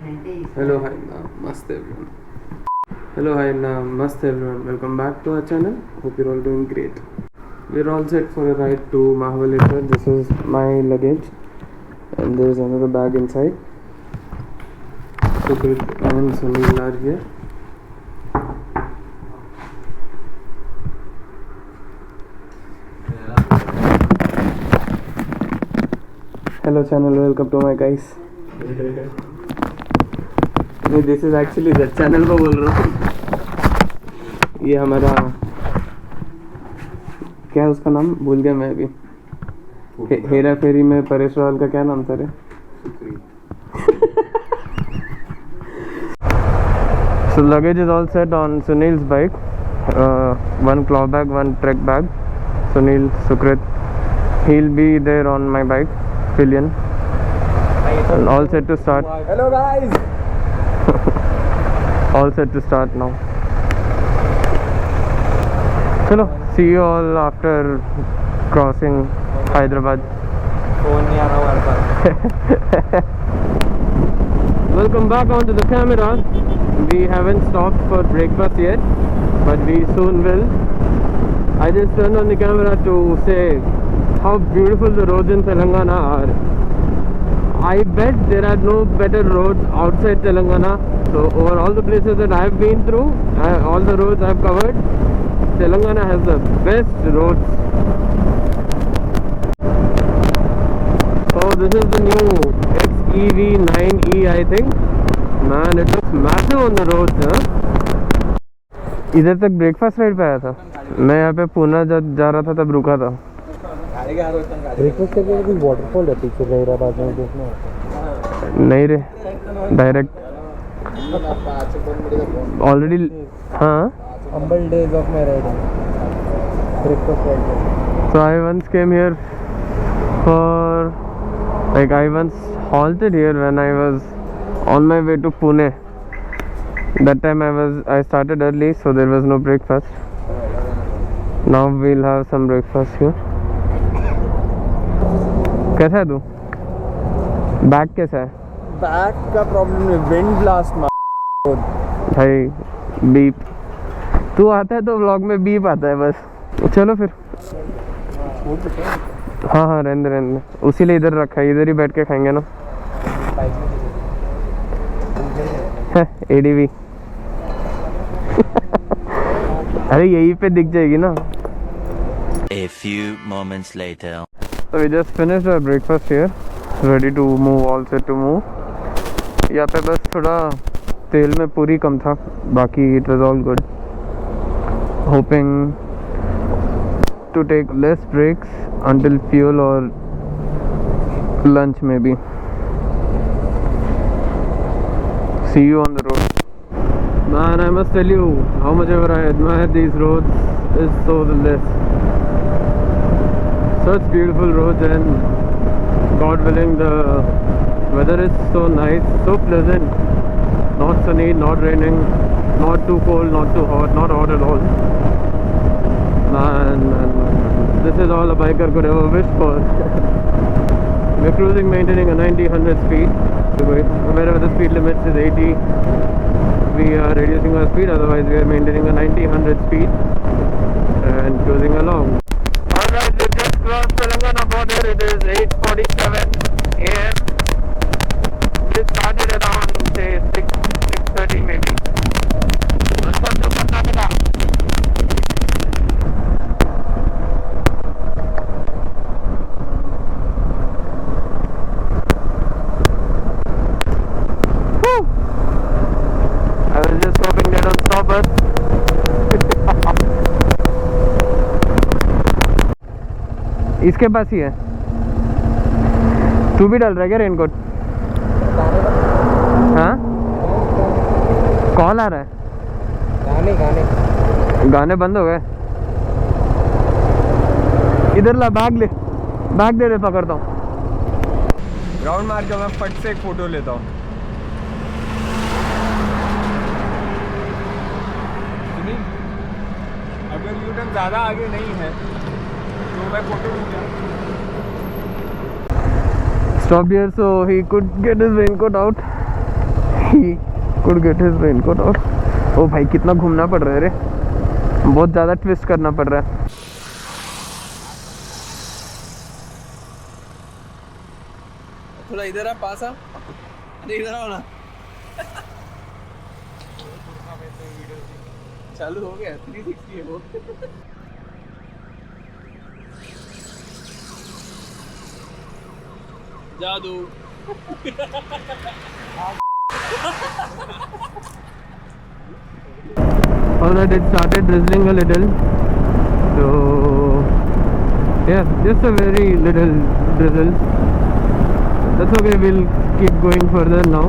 Hello, hi, namaste everyone. Hello, hi, namaste everyone. Welcome back to our channel. Hope you're all doing great. We're all set for a ride to Mahabaleshwar. This is my luggage, and there is another bag inside. Sukrit and Sunil are here. Hello channel, welcome to my guys. नहीं, this is actually the channel को बोल रहा हूँ। ये हमारा क्या है उसका नाम भूल गया मैं अभी। हेरा फेरी में परेश रावल का क्या नाम था रे? So luggage is all set on Sunil's bike. One claw bag, one trek bag. Sunil, Sukrit, he'll be there on my bike, Pillion. And all set to start. Hello guys. All set to start now. Chalo, see you all after crossing Hyderabad. Welcome back onto the camera. We haven't stopped for breakfast yet, but we soon will. I just turned on the camera to say how beautiful the roads in Telangana are. I bet there are no better roads outside Telangana. So over all the places that I've been through, all the roads I've covered, Telangana has the best roads. So this is the new XEV9e, I think. Man, it looks massive on the roads, huh? इधर तक breakfast ride पे आया था मैं। यहाँ पे पूना जब जा रहा था तब रुका था। ब्रेकफास्ट करके कोई वाटरफॉल है पीछे हैदराबाद में देखना? नहीं रे, डायरेक्ट ऑलरेडी। हाँ, humble days of my riding. Breakfast right. so I once came here for I once halted here when I was on my way to Pune. That time I started early, so there was no breakfast. Now we'll have some breakfast here. कैसा है तू? Bag कैसा है? Back का problem है, wind blast भाई beep. तू आता है तो व्लॉग में बीप आता है बस। चलो फिर। हाँ हाँ, रहने रहने, उसी लिए इधर रखा है, इधर ही बैठ के खाएंगे ना। एडीवी अरे यहीं पे दिख जाएगी ना। A few moments later. So we just finished our breakfast here, ready to move, all set to move. यहाँ पे बस थोड़ा तेल में पूरी कम था, बाकी it was all good. Hoping to take less breaks until fuel or lunch maybe. See you on the road. Man, I must tell you, how much ever I admire these roads is so the less. Such beautiful roads, and God willing the weather is so nice, so pleasant. Not sunny, not raining, not too cold, not too hot, not hot at all. Man, this is all a biker could ever wish for. We're cruising, maintaining a 90-100 speed. Wherever the speed limit is 80, we are reducing our speed. Otherwise, we are maintaining a 90-100 speed and cruising along. Alright, we just crossed Telangana border. It is 8:47 AM. We started around say 6:30 maybe. I was just hoping they don't stop us. इसके पास ही है। तू भी डाल रहा है क्या raincoat? हाँ, call आ रहा है। गाने बंद हो गए। इधर ला, बैग ले, बैग दे दे, पकड़ता हूँ। राउंड मार के मैं फट से एक फोटो लेता हूँ। अगर यूटर्न ज़्यादा आगे नहीं है तो मैं फोटो लूँगा। Stopped here so he could get his raincoat out. he could get his raincoat off. ओ भाई कितना घूमना पड़ रहा है रे, बहुत ज़्यादा ट्विस्ट करना पड़ रहा है. थोड़ा इधर आ, पास आ. अरे इधर आओ ना. चालू हो गया 360 है वो. जादू. Alright, it started drizzling a little, so yeah, just a very little drizzle. That's okay, we'll keep going further now.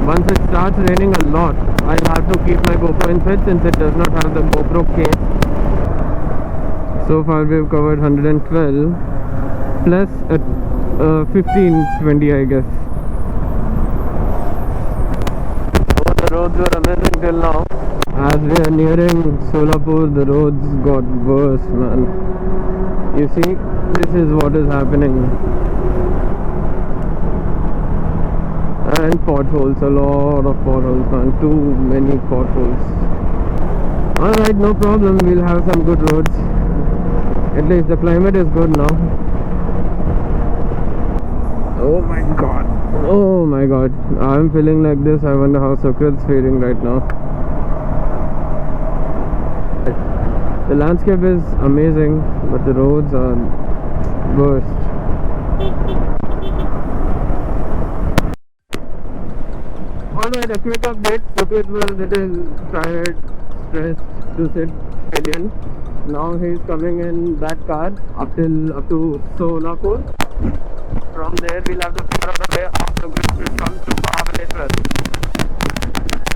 Once it starts raining a lot, I'll have to keep my GoPro in fit since it does not have the GoPro case. So far we've covered 112 plus 15-20 I guess. Oh, the roads were amazing till now. As we are nearing Solapur, the roads got worse, man. You see, this is what is happening. And potholes, a lot of potholes, man. Too many potholes. Alright, no problem. We'll have some good roads. At least the climate is good now. Oh my god. Oh my god. I'm feeling like this. I wonder how Sukrit's feeling right now. The landscape is amazing, but the roads are worst. Alright, a quick update. Sukrit was a little tired, stressed to sit alien. Now he's coming in that car up to Solapur. From there we'll have to figure out a way how Sukrit will come to Mahabaleshwar.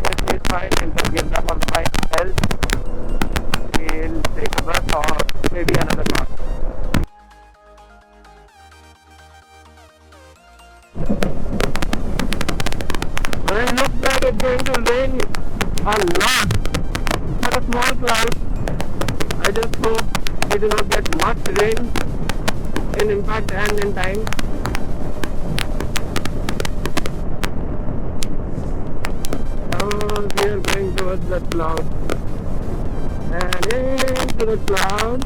If he's fine, he'll get back on fine health. We'll take a bus or maybe another car. But it looks like it's going to rain a lot. But a small cloud. I just hope we do not get much rain in impact and in time. Oh, we are going towards that cloud. And into the cloud.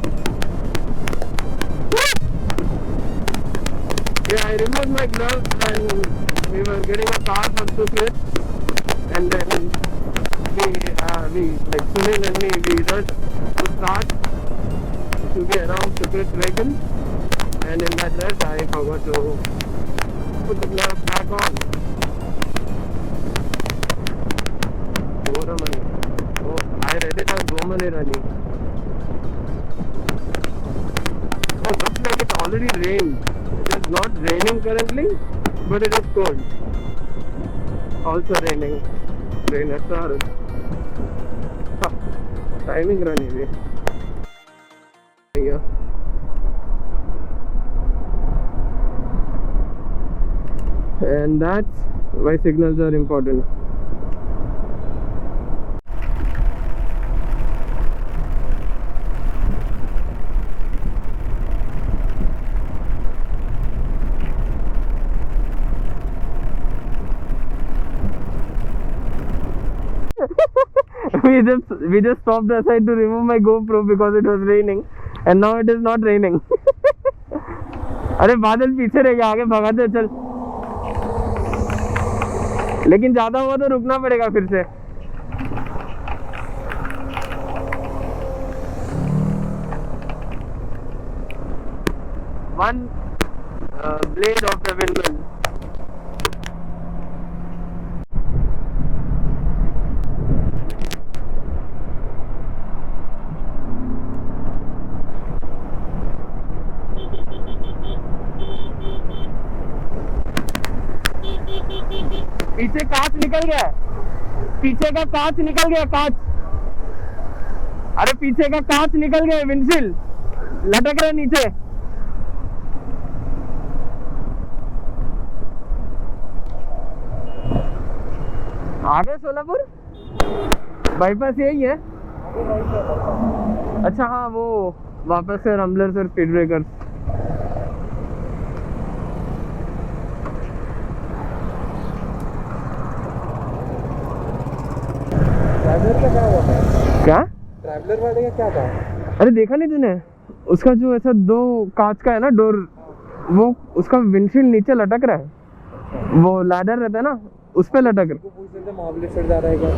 Yeah, I removed my gloves when we were getting a car for Sukrit, and then we like Sunil and me, we rushed to start to get around Sukrit's vehicle, and in that rush I forgot to put the gloves back on. Goramani. Oh, I read it as Gomani Rani. Oh, looks like it's already rained. It is not raining currently, but it is cold. Also raining. Rain has started. Timing running. Yeah. And that's why signals are important. we just stopped aside to remove my GoPro because it was raining, and now it is not raining. अरे बादल पीछे रह गया, आगे भगाते चल. लेकिन ज्यादा हुआ तो रुकना पड़ेगा फिर से. One blade of the windmill. पीछे कांच निकल गया, पीछे का कांच निकल गया, कांच. अरे पीछे का कांच निकल गया, विंडशील्ड लटक रहा नीचे. आगे सोलापुर बाईपास यही है. अच्छा हाँ, वो वापस से रम्बलर्स और स्पीड ब्रेकर्स. ट्रैवलर का क्या हुआ था? क्या? ट्रैवलर वाले का क्या था? अरे देखा नहीं तूने? उसका जो ऐसा 2 कांच का है ना डोर, वो उसका विंडशील्ड नीचे लटक रहा है, वो लैडर रहता है ना उस पे लटक रहा है। पूछ रहे थे महाबलेश्वर जा रहा है क्या?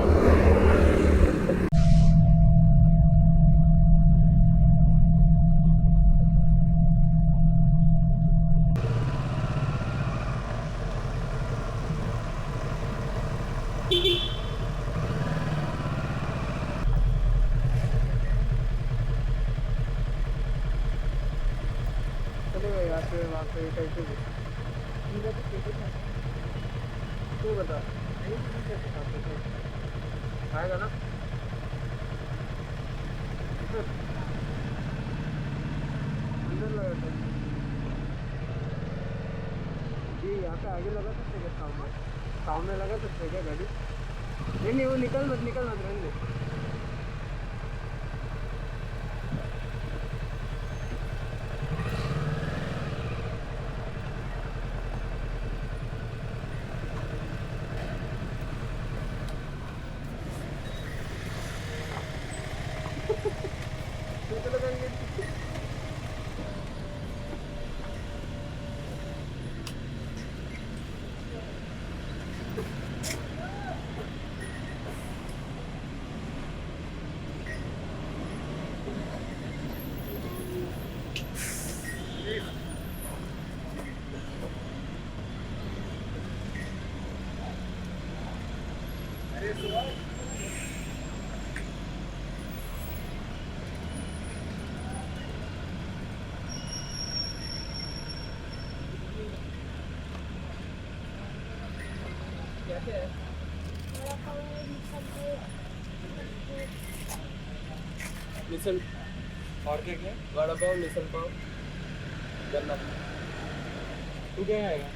चलेगा यहाँ से वहाँ पे कैसे भी तू बता आएगा ना? अंदर लगा था जी, यहाँ पे आगे लगा सकते क्या? सामने लगा सकते क्या गाड़ी? नहीं वो निकल मत रहने दे। मिसल और क्या क्या? वड़ा पाव, मिसल पाव, गन्ना। तू क्या आएगा?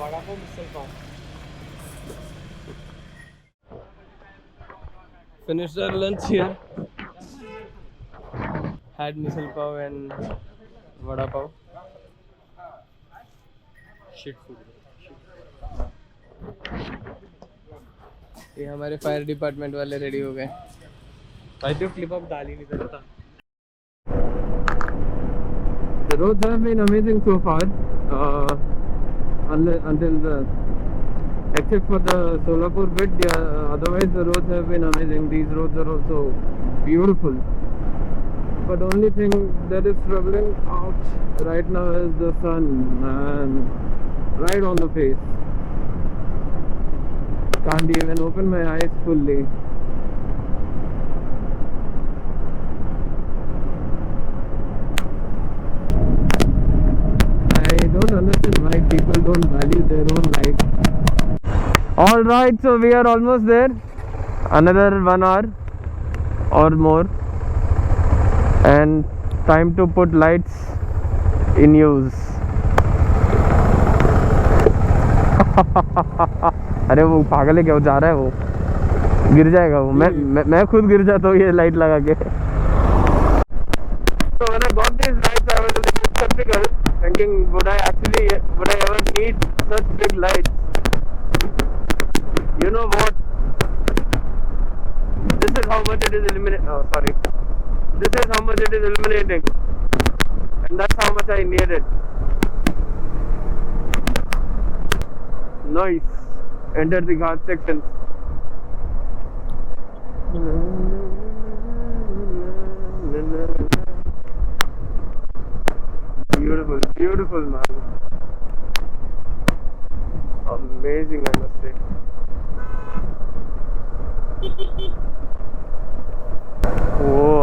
Vada pav, misal pav. Finished our lunch here. Had misal pav and vada pav. Shit food. ये हमारे फायर डिपार्टमेंट वाले रेडी हो गए। भाई तो क्लिप अप डाल ही नहीं सकता। The roads have been amazing so far, except for the Solapur bit. Otherwise, the roads have been amazing. These roads are also beautiful. But the only thing that is troubling out right now is the sun, man, right on the face. Can't even open my eyes fully. I don't understand why people don't value their own life. Alright, so we are almost there. Another 1 hour or more. And time to put lights in use. अरे वो पागल है क्या? वो जा रहा है, वो गिर जाएगा। वो मैं खुद गिर जाता हूँ ये लाइट लगा के। So when I got these lights, I was a little skeptical, thinking would I ever need such big lights? You know what? This is how much it is illuminating. Oh, sorry. This is how much it is illuminating, and that's how much I needed. Nice. Enter the Ghat section. Beautiful, beautiful, man. Amazing, I must say. Oh,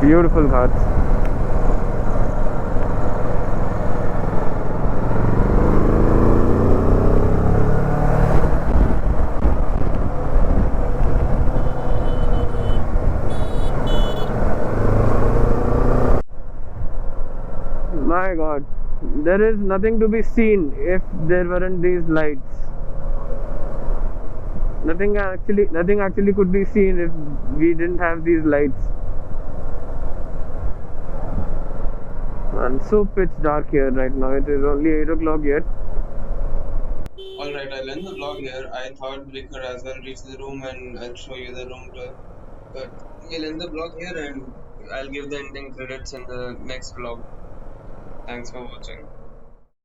beautiful ghats. My God, there is nothing to be seen if there weren't these lights. Nothing actually could be seen if we didn't have these lights. Man, so pitch dark here right now. It is only 8 o'clock yet. Alright. Alright, I'll end the vlog here. I thought we could as well reach the room and I'll show you the room tour. But we'll end the vlog here and I'll give the ending credits in the next vlog. Thanks for watching.